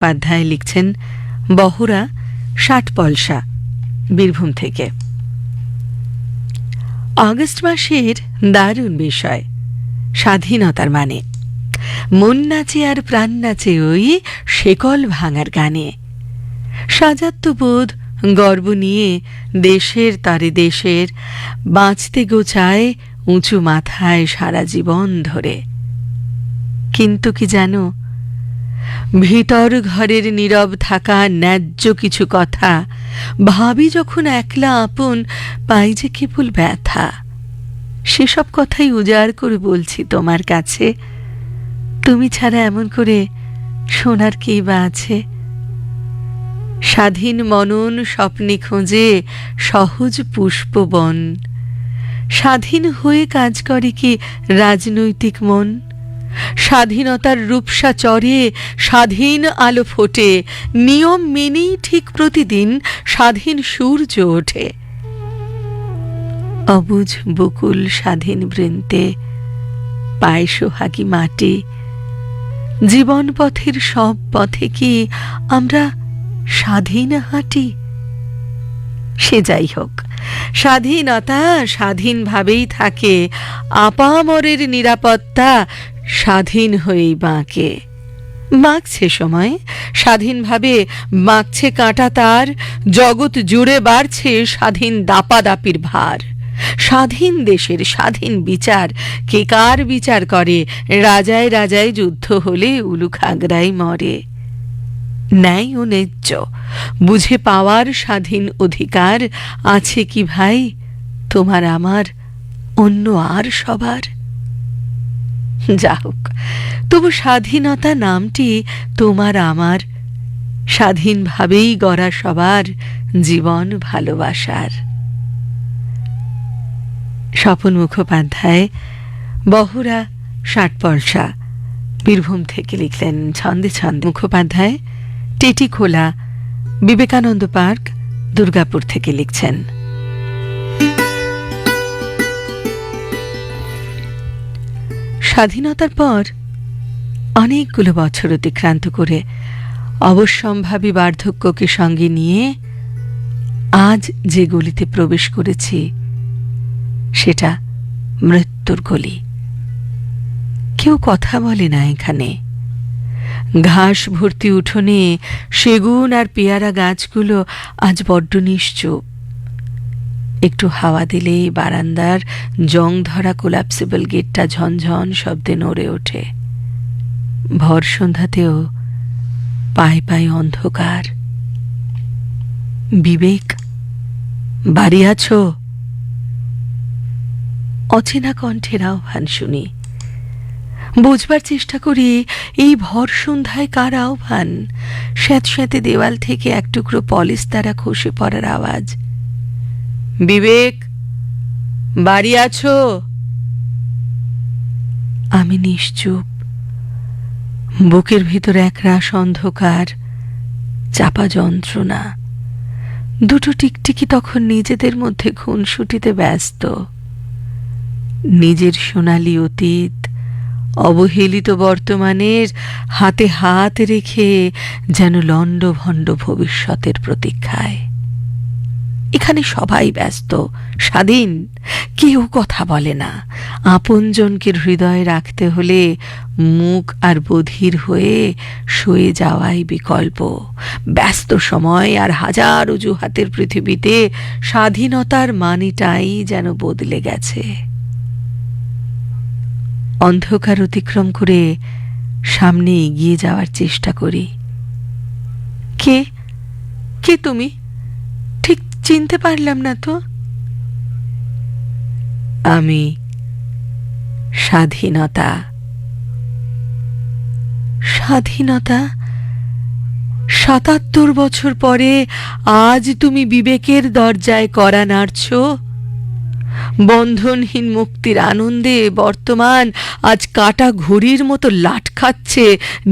মুখোপাধ্যায় লিখছেন বহরা ৬০ পয়সা, বীরভূম থেকে। অগস্ট মাসের দারুণ বিষয় স্বাধীনতার মানে। মন নাচে আর প্রাণ নাচে ওই শেকল ভাঙার গানে। সাজাত্যবোধ গর্ব নিয়ে দেশের তারে দেশের বাঁচতে গোছায় উঁচু মাথায় সারা জীবন ধরে। কিন্তু কি জানো, ভিতর ঘরের নীরব থাকা ন্যায্য কিছু কথা ভাবি যখন একলা আপন, পাই যে কেবল ব্যথা। সেসব কথাই উজাড় করে বলছি তোমার কাছে। তুমি ছাড়া এমন করে শোনার কে বা আছে? স্বাধীন মনন স্বপ্নে খোঁজে সহজ পুষ্পবন। স্বাধীন হয়ে কাজ করে কি রাজনৈতিক মন? স্বাধীনতার রূপসা চরে স্বাধীন আলো ফোটে, নিয়ম মেনেই ঠিক প্রতিদিন স্বাধীন সূর্য ওঠে। অবুঝ বকুল স্বাধীন বৃন্তে পায় সোহাগী মাটি। জীবন পথের সব পথে কি আমরা স্বাধীন হাঁটি? সে যাই হোক, স্বাধীনতা স্বাধীনভাবেই থাকে, আপামরের নিরাপত্তা স্বাধীন হয়েই বাঁকে। বাঁকছে সময় স্বাধীনভাবে, বাঁকছে কাঁটা তার, জগৎ জুড়ে বাড়ছে স্বাধীন দাপাদাপির ভার। স্বাধীন দেশের স্বাধীন বিচার, কে কার বিচার করে? রাজায় রাজায় যুদ্ধ হলে উলুখ আগ্রায় মরে। ন্যায় ও ন্যায্য বুঝে পাওয়ার স্বাধীন অধিকার আছে কি ভাই তোমার আমার, অন্য আর সবার? যা হোক, তবু স্বাধীনতা নামটি তোমার আমার, স্বাধীনভাবেই গড়া সবার জীবন ভালোবাসার। স্বপন মুখোপাধ্যায় বহরা ৬০ পয়সা, বীরভূম থেকে লিখলেন ছন্দে ছন্দে। মুখোপাধ্যায় টেটিখোলা, বিবেকানন্দ পার্ক, দুর্গাপুর থেকে লিখছেন। স্বাধীনতার পর অনেকগুলো বছর অতিক্রান্ত করে অবশ্যম্ভাবী বার্ধক্যকে সঙ্গে নিয়ে আজ যে গলিতে প্রবেশ করেছি সেটা মৃত্যুর গলি। কেউ কথা বলে না এখানে। ঘাস ভর্তি উঠোনে সেগুন আর পেয়ারা গাছগুলো আজ বড্ড নিশ্চুপ। একটু হাওয়া দিলেই বারান্দার জং ধরা কোলাপসিবল গেটটা ঝনঝন শব্দে নড়ে ওঠে। ভর সন্ধ্যাতেও পায়ে পায়ে অন্ধকার। বিবেক, বাড়ি আছো? অচেনা কণ্ঠের আহ্বান শুনি। বুঝবার চেষ্টা করি এই ভর সন্ধ্যায় কার আহ্বান। স্যাঁতস্যাঁতে দেওয়াল থেকে এক টুকরো পলিশ তারা খসে পড়ার আওয়াজ। বিবেক, বাড়ি আছো? আমি নিশ্চুপ। বুকের ভিতর একরাশ অন্ধকার, চাপা যন্ত্রণা। দুটো টিকটিকি তখন নিজেদের মধ্যে খুনসুটিতে ব্যস্ত। নিজের সোনালী অতীত, অবহেলিত বর্তমানের হাতে হাত রেখে যেন লণ্ডভণ্ড ভবিষ্যতের প্রতীক্ষায়। এখানে সবাই ব্যস্ত, স্বাধীন, কেউ কথা বলে না। আপনজনকে হৃদয়ে রাখতে হলে মুখ আর বধির হয়ে সয়ে যাওয়াই বিকল্প। ব্যস্ত সময় আর হাজার অজুহাতের পৃথিবীতে স্বাধীনতার মানেটাই যেন বদলে গেছে। অন্ধকার অতিক্রম করে সামনে এগিয়ে যাওয়ার চেষ্টা করি। কে কে তুমি? ঠিক চিনতে পারলাম না তো। আমি স্বাধীনতা। স্বাধীনতা? ৭৭ বছর পরে আজ তুমি বিবেকের দরজায় কড়া নাড়ছ। বন্ধনহীন মুক্তির আনন্দে বর্তমান আজ কাটা ঘড়ির মতো লাট খাচ্ছে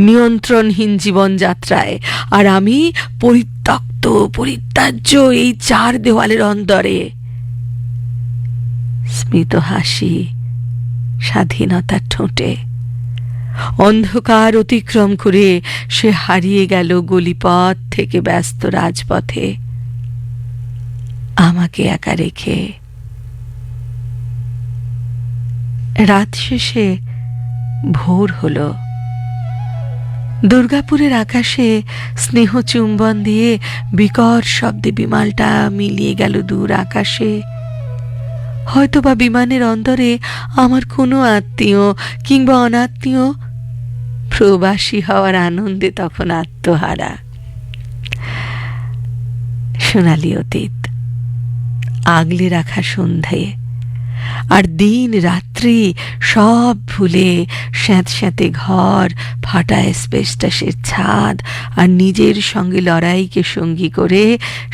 নিয়ন্ত্রণহীন জীবনযাত্রায়। আর আমি পরিত্যক্ত, পরিত্যাজ্য এই ৪ দেওয়ালের অন্দরে। স্মিত হাসি স্বাধীনতার ঠোঁটে, অন্ধকার অতিক্রম করে সে হারিয়ে গেল গলিপথ থেকে ব্যস্ত রাজপথে, আমাকে একা রেখে। রাত শেষে ভোর হলো। দুর্গাপুরের আকাশে স্নেহ চুম্বন দিয়ে বিকট শব্দে বিমানটা মিলিয়ে গেল দূর আকাশে। হয়তোবা বিমানের অন্তরে আমার কোনো আত্মীয় কিংবা অনাত্মীয় প্রবাসী হওয়ার আনন্দে তখন আত্মহারা। সোনালি অতীত, আগলে রাখা সন্ধে, আর দিন রাত্রি সব ভুলে স্যাঁতস্যাঁতে ঘর, ফাটা স্পেসটাসের ছাদ আর নিজের সঙ্গে লড়াইকে সঙ্গী করে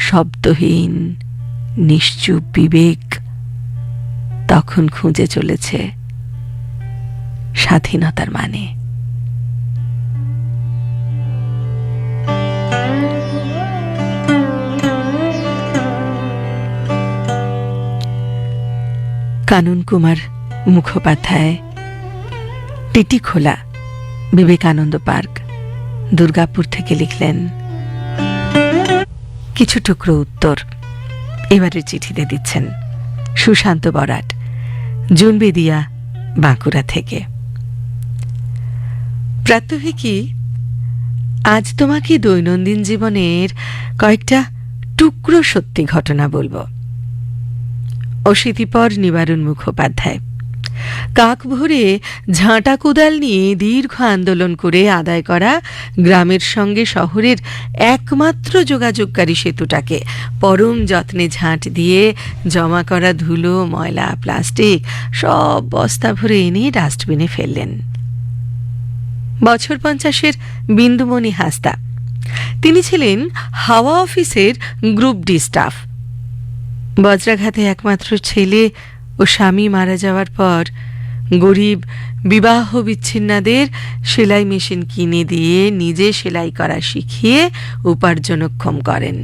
শব্দহীন নিশ্চুপ বিবেক তখন খুঁজে চলেছে স্বাধীনতার মানে। কানন কুমার মুখোপাধ্যায়, টিটিখোলা, বিবেকানন্দ পার্ক, দুর্গাপুর থেকে লিখলেন কিছু টুকরো উত্তর। এবারের চিঠিতে দিচ্ছেন সুশান্ত বরাট, জুনবেদিয়া, বাঁকুড়া থেকে। প্রাত্যহিকী, আজ তোমাকে দৈনন্দিন জীবনের কয়েকটা টুকরো সত্যি ঘটনা বলবো। অশীতিপর নিবারণ মুখোপাধ্যায়। কাক ভরে ঝাঁটা কোদাল নিয়ে দীর্ঘ আন্দোলন করে আদায় করা গ্রামের সঙ্গে শহরের একমাত্র যোগাযোগকারী সেতুটাকে পরম যত্নে ঝাঁট দিয়ে জমা করা ধুলো, ময়লা, প্লাস্টিক সব বস্তা ভরে এনে ডাস্টবিনে ফেললেন। বছর 50-এর বিন্দুমণি হাসদা। তিনি ছিলেন হাওয়া অফিসের গ্রুপ ডি স্টাফ। বজ্রাঘাতে একমাত্র ছেলে ও স্বামী মারা যাওয়ার পর গরিব বিবাহ বিচ্ছিন্নাদের সেলাই মেশিন কিনে দিয়ে নিজে সেলাই করা শিখিয়ে উপার্জনক্ষম করেন।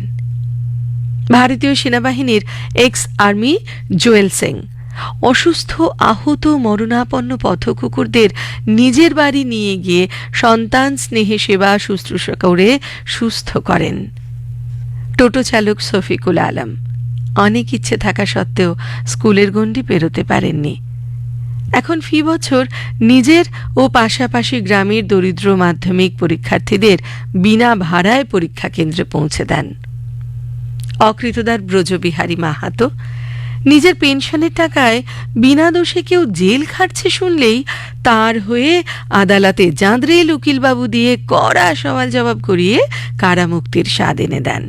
ভারতীয় সেনাবাহিনীর এক্স আর্মি জোয়েল সিং অসুস্থ, আহত, মরণাপন্ন পথকুকুরদের নিজের বাড়ি নিয়ে গিয়ে সন্তান স্নেহে সেবা শুশ্রূষা করে সুস্থ করেন। টোটো চালক শফিকুল আলম অনেক ইচ্ছে থাকা সত্ত্বেও স্কুলের গণ্ডি পেরোতে পারেননি। এখন ফি বছর নিজের ও পাশাপাশি গ্রামের দরিদ্র মাধ্যমিক পরীক্ষার্থীদের বিনা ভাড়ায় পরীক্ষা কেন্দ্রে পৌঁছে দেন। অকৃতদার ব্রজবিহারী মাহাতো নিজের পেনশনের টাকায় বিনা দোষে কেউ জেল খাটছে শুনলেই তার হয়ে আদালতে জাঁদরেল উকিলবাবু দিয়ে কড়া সওয়াল জবাব করিয়ে কারামুক্তির স্বাদ এনে দেন।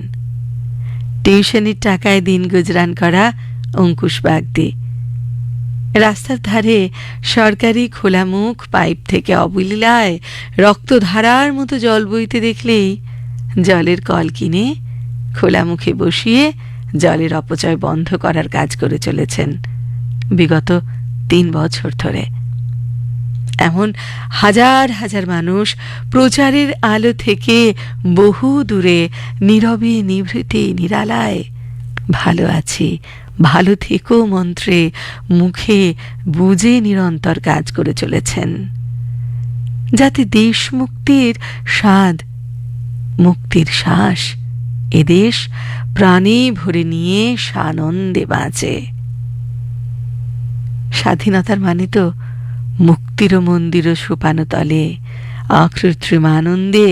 টিউশনের টাকায় দিন গুজরান করা অঙ্কুশ বাগদি রাস্তার ধারে সরকারি খোলা মুখ পাইপ থেকে অবলীলায় রক্তধারার মতো জল বইতে দেখলেই জলের কল কিনে খোলা মুখে বসিয়ে জলের অপচয় বন্ধ করার কাজ করে চলেছেন বিগত 3 বছর ধরে। এমন হাজার হাজার মানুষ প্রচারের আলো থেকে বহু দূরে নীরবে নিভৃতে নিরালায় ভালো আছি, ভালো থেকো মন্ত্রে মুখে বুঝে নিরন্তর কাজ করে চলেছেন, যাতে দেশ মুক্তির স্বাদ, মুক্তির শ্বাস এদেশ প্রাণে ভরে নিয়ে সানন্দে বাঁচে। স্বাধীনতার মানে তো মুক্তির মন্দির সোপানো তলে অকৃত্রিম আনন্দে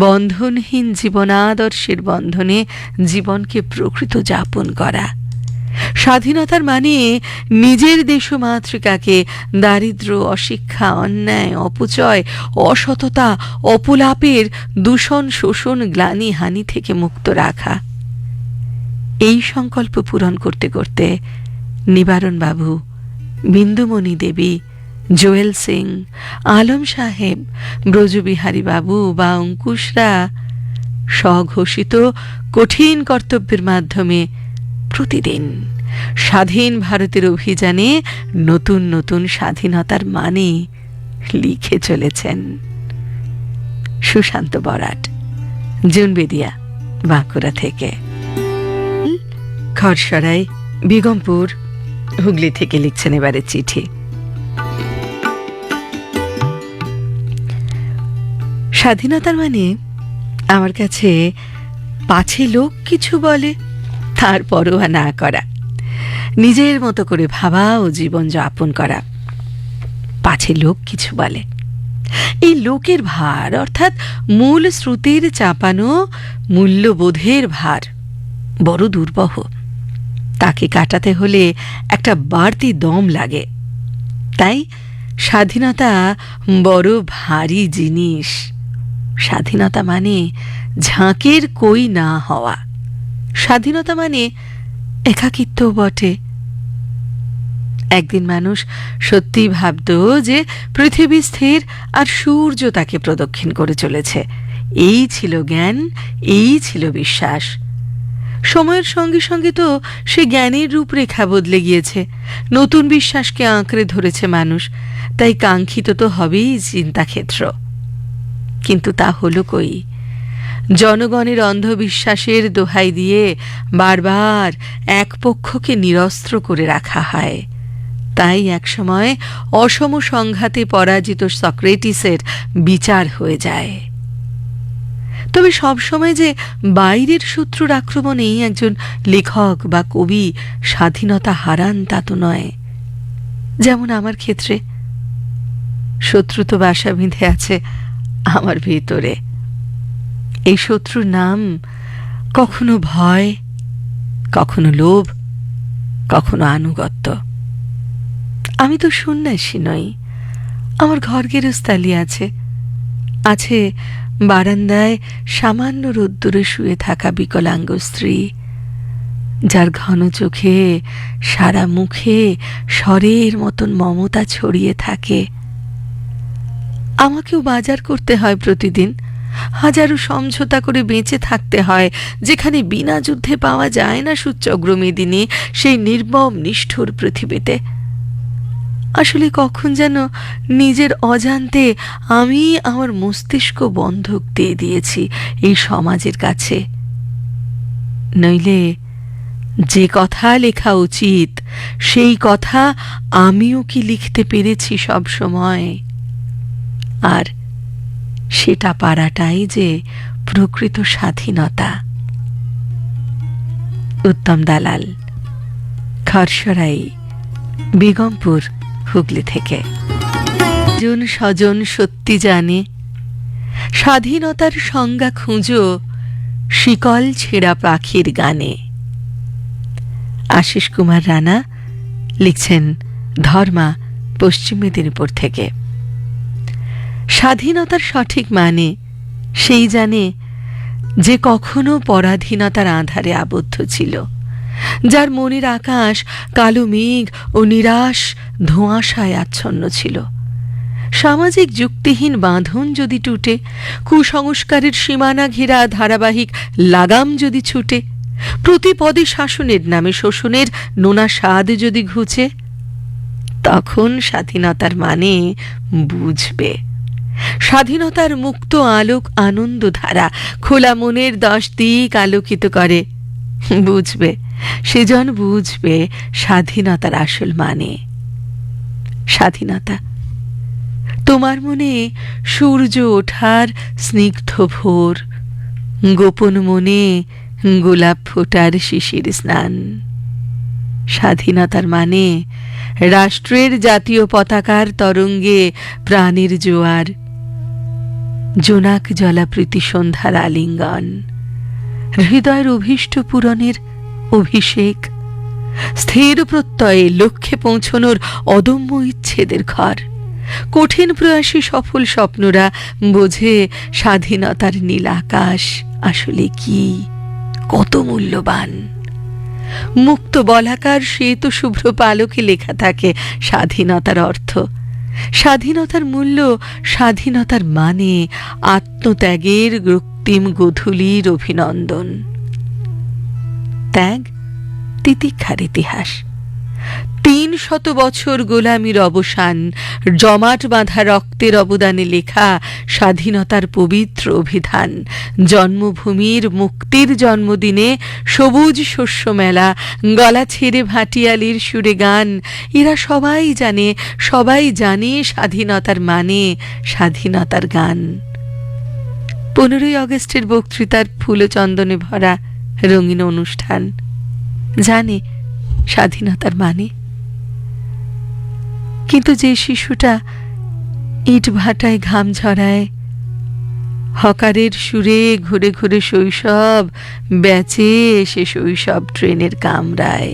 বন্ধনহীন জীবনাদর্শের বন্ধনে জীবনকে প্রকৃত যাপন করা। স্বাধীনতার মানে নিজের দেশমাতৃকাকে দারিদ্র্য, অশিক্ষা, অন্যায়, অপচয়, অসততা, অপলাপের দূষণ, শোষণ, গ্লানি, হানি থেকে মুক্ত রাখা। এই সংকল্প পূরণ করতে করতে নিবারণ বাবু, বিন্দুমণি দেবী, জোয়েল সিং, আলম সাহেব, ব্রজবিহারী বাবু বা অঙ্কুশরা স্বঘোষিত কঠিন কর্তব্যের মাধ্যমে প্রতিদিন স্বাধীন ভারতের অভিযানে নতুন নতুন স্বাধীনতার মানে লিখে চলেছেন। সুশান্ত বরাট, জুনবেদিয়া, বাঁকুড়া থেকে। খড়সরাই, বেগমপুর, হুগলি থেকে লিখছেন এবারে চিঠি। স্বাধীনতার মানে আমার কাছে পাছে লোক কিছু বলে তার পরোয়া না করা, নিজের মতো করে ভাবা ও জীবন যাপন করা। পাছে লোক কিছু বলে, এই লোকের ভার অর্থাৎ মূল শ্রুতির চাপানো মূল্যবোধের ভার বড় দুর্বহ। তাকে কাটাতে হলে একটা বাড়তি দম লাগে। তাই স্বাধীনতা বড় ভারী জিনিস। স্বাধীনতা মানে ঝাঁকের কই না হওয়া, স্বাধীনতা মানে একাকিত্ব বটে। একদিন মানুষ সত্যি ভাবত যে পৃথিবী স্থির আর সূর্য তাকে প্রদক্ষিণ করে চলেছে। এই ছিল জ্ঞান, এই ছিল বিশ্বাস। সময়ের সঙ্গে সঙ্গে তো সে জ্ঞানের রূপরেখা বদলে গিয়েছে, নতুন বিশ্বাসকে আঁকড়ে ধরেছে মানুষ। তাই কাঙ্ক্ষিত তো হবেই চিন্তাক্ষেত্র। কিন্তু তা হলো কই? জনগণের অন্ধবিশ্বাসের দোহাই দিয়ে বারবার এক পক্ষকে নিরস্ত্র করে রাখা হয়। তাই একসময় অসম সংঘাতে পরাজিত সক্রেটিসের বিচার হয়ে যায়। তবে সবসময় যে বাইরের শত্রুর আক্রমণেই একজন লেখক বা কবি স্বাধীনতা হারান তা তো নয়। যেমন আমার ক্ষেত্রে শত্রু তো বাসা বেঁধে আছে আমার ভেতরে। এই শত্রুর নাম কখনো ভয়, কখনো লোভ, কখনো আনুগত্য। আমি তো সন্ন্যাসী নই, আমার ঘর গেরস্তালি আছে। আছে বারান্দায় সামান্য রোদ্দুরে শুয়ে থাকা বিকলাঙ্গ স্ত্রী, যার ঘন চোখে সারা মুখে স্বরের মতন মমতা ছড়িয়ে থাকে। আমাকেও বাজার করতে হয় প্রতিদিন, হাজারো সমঝোতা করে বেঁচে থাকতে হয় যেখানে বিনা যুদ্ধে পাওয়া যায় না সুচগ্রমেদিনী সেই নির্মম নিষ্ঠুর পৃথিবীতে। আসলে কখন যেন নিজের অজান্তে আমি আমার মস্তিষ্ক বন্ধক দিয়ে দিয়েছি এই সমাজের কাছে। নইলে যে কথা লেখা উচিত সেই কথা আমিও কি লিখতে পেরেছি সব সময়? আর সেটা পারাটাই যে প্রকৃত স্বাধীনতা। উত্তম দালাল, খরসরাই, বেগমপুর, হুগলি থেকে। জন স্বজন সত্যি জানে স্বাধীনতার সংজ্ঞা খুঁজো শিকল ছেঁড়া পাখির গানে। আশিস কুমার রানা লিখছেন ধর্মা, পশ্চিম মেদিনীপুর থেকে। স্বাধীনতার সঠিক মানে সেই জানে যে কখনো পরাধীনতার আঁধারে আবদ্ধ ছিল, যার মনের আকাশ কালো মেঘ ও নিরাশ ধোঁয়াশায় আচ্ছন্ন ছিল। সামাজিক যুক্তিহীন বাঁধন যদি টুটে, কুসংস্কারের সীমানা ঘেরা ধারাবাহিক লাগাম যদি ছুটে, প্রতি পদে শাসনের নামে শোষণের নোনা স্বাদ যদি ঘুচে, তখন স্বাধীনতার মানে বুঝবে। স্বাধীনতার মুক্ত আলোক আনন্দ ধারা খোলা মনের 10 দিক আলোকিত করে। বুঝবে, সেজন বুঝবে স্বাধীনতার আসল মানে। স্বাধীনতা তোমার মনে সূর্য ওঠার স্নিগ্ধ ভোর, গোপন মনে গোলাপ ফোটার শিশির স্নান। স্বাধীনতার মানে রাষ্ট্রের জাতীয় পতাকার তরঙ্গে প্রাণের জোয়ার, জোনাক জলা প্রীতি সন্ধ্যার আলিঙ্গন, হৃদয়ের অভীষ্ট পূরণের অভিষেক, স্থির প্রত্যয়ে লক্ষ্যে পৌঁছনোর অদম্য ইচ্ছেদের ঘর। কঠিন প্রয়াসী সফল স্বপ্নরা বোঝে স্বাধীনতার নীল আকাশ আসলে কি, কত মূল্যবান। মুক্ত বলাকার শ্বেত শুভ্র পালকে লেখা থাকে স্বাধীনতার অর্থ, স্বাধীনতার মূল্য, স্বাধীনতার মানে আত্মত্যাগের রক্তিম গোধূলির অভিনন্দন। ত্যাগ তিতিক্ষার ইতিহাস, 300 বছর গোলামির অবসান, জমাট বাঁধা রক্তের অবদানে লেখা স্বাধীনতার পবিত্র অভিধান। জন্মভূমির মুক্তির জন্মদিনে সবুজ শস্য মেলা, গলা ছেড়ে ভাটিয়ালির সুরে গান, এরা সবাই জানে স্বাধীনতার মানে, স্বাধীনতার গান। 15ই আগস্টের বক্তৃতার ফুল চন্দনে ভরা রঙিন অনুষ্ঠান, জানে স্বাধীনতার মানে। কিন্তু যে শিশুটা ইট ভাটায় ঘাম ঝরায়, হকারের সুরে ঘুরে ঘুরে শৈশব বেচে, সে শৈশব ট্রেনের কামরায়,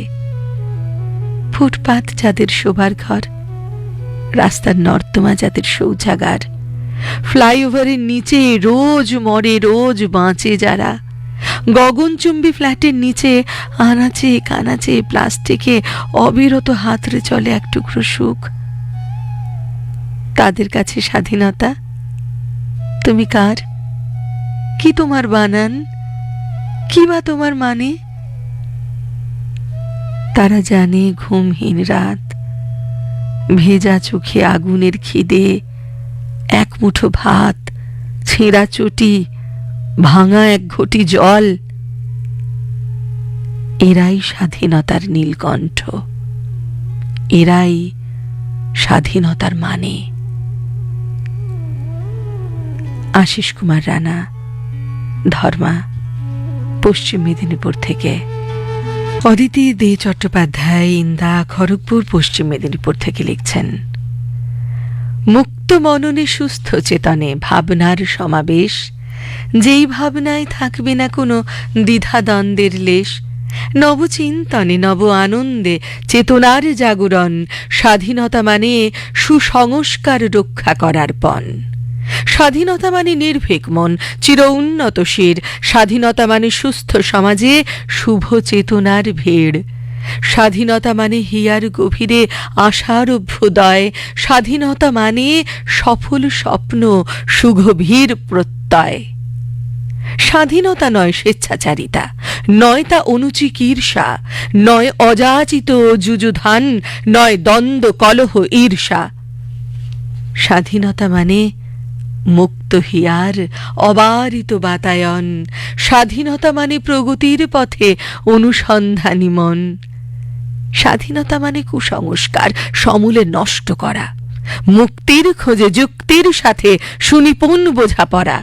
ফুটপাত যাদের শোবার ঘর, রাস্তার নর্দমা যাদের শৌচাগার, ফ্লাইওভারের নিচে রোজ মরে রোজ বাঁচে যারা, গগনচুম্বী ফ্ল্যাটের নিচে আনাচে কানাচে প্লাস্টিকে অবিরত হাতড়ে চলে এক টুকরো সুখ, তাদের কাছে স্বাধীনতা তুমি কার? কি তোমার বানান? কি বা তোমার মানে? তারা জানে ঘুমহীন রাত, ভেজা চোখে আগুনের খিদে, এক মুঠো ভাত, ছেঁড়া চটি, ভাঙা এক ঘটি জল, এরাই স্বাধীনতার নীলকণ্ঠ, এরাই স্বাধীনতার মানে। আশিস কুমার রানা, ধর্মা, পশ্চিম মেদিনীপুর থেকে। অদিতি দে চট্টোপাধ্যায় ইন্দা, খড়গপুর, পশ্চিম মেদিনীপুর থেকে লিখছেন, মুক্ত মননে সুস্থ চেতনে ভাবনার সমাবেশ, যেই ভাবনায় থাকবে না কোনো দ্বিধাদ্বন্দ্বের লেশ, নবচিন্তনে নব আনন্দে চেতনার জাগরণ, স্বাধীনতা মানে সুসংস্কার রক্ষা করার পণ, স্বাধীনতা মানে নির্ভীক মন, চির উন্নত শির, স্বাধীনতা মানে সুস্থ সমাজে শুভ চেতনার ভিড়, স্বাধীনতা মানে হিয়ার গভীরে আশার অভ্যুদয়, স্বাধীনতা মানে সফল স্বপ্ন সুগভীর প্রত্যয়। স্বাধীনতা নয় স্বেচ্ছাচারিতা, নয় তা অনুচিত ঈর্ষা, নয় অযাচিত যুযুধান, নয় দ্বন্দ্ব কলহ ঈর্ষা। স্বাধীনতা মানে মুক্ত হিয়ার অবারিত বাতায়ন, স্বাধীনতা মানে প্রগতির পথে অনুসন্ধানী মন, স্বাধীনতা মানে কুসংস্কার সমূলে নষ্ট করা, মুক্তির খোঁজে যুক্তির সাথে সুনিপুণ বোঝাপড়া,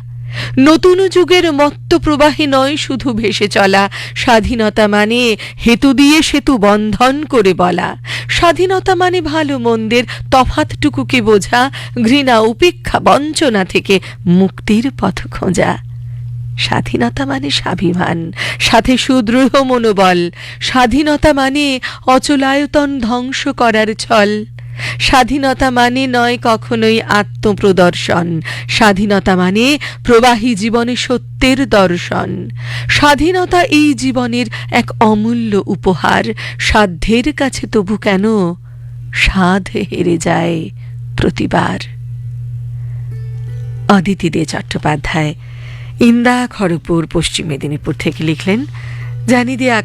নতুন যুগের মত্ত প্রবাহে নয় শুধু ভেসে চলা, স্বাধীনতা মানে হেতু দিয়ে সেতু বন্ধন করে বলা, স্বাধীনতা মানে ভালো মন্দের তফাতটুকুকে বোঝা, ঘৃণা উপেক্ষা বঞ্চনা থেকে মুক্তির পথ খোঁজা। স্বাধীনতা মানে স্বাভিমান, সাথে সুদৃঢ় মনোবল, স্বাধীনতা মানে অচলায়তন ধ্বংস করার ছল, স্বাধীনতা মানে নয় কখনোই আত্মপ্রদর্শন, স্বাধীনতা মানে প্রবাহী জীবনে সত্যের দর্শন, স্বাধীনতা এই জীবনের এক অমূল্য উপহার, সাধ্যের কাছে তবু কেন সাধ হেরে যায় প্রতিবার। অদিতি দে চট্টোপাধ্যায় ইন্দা, খড়গপুর, পশ্চিম মেদিনীপুর থেকে লিখলেন, জানি দিয়ে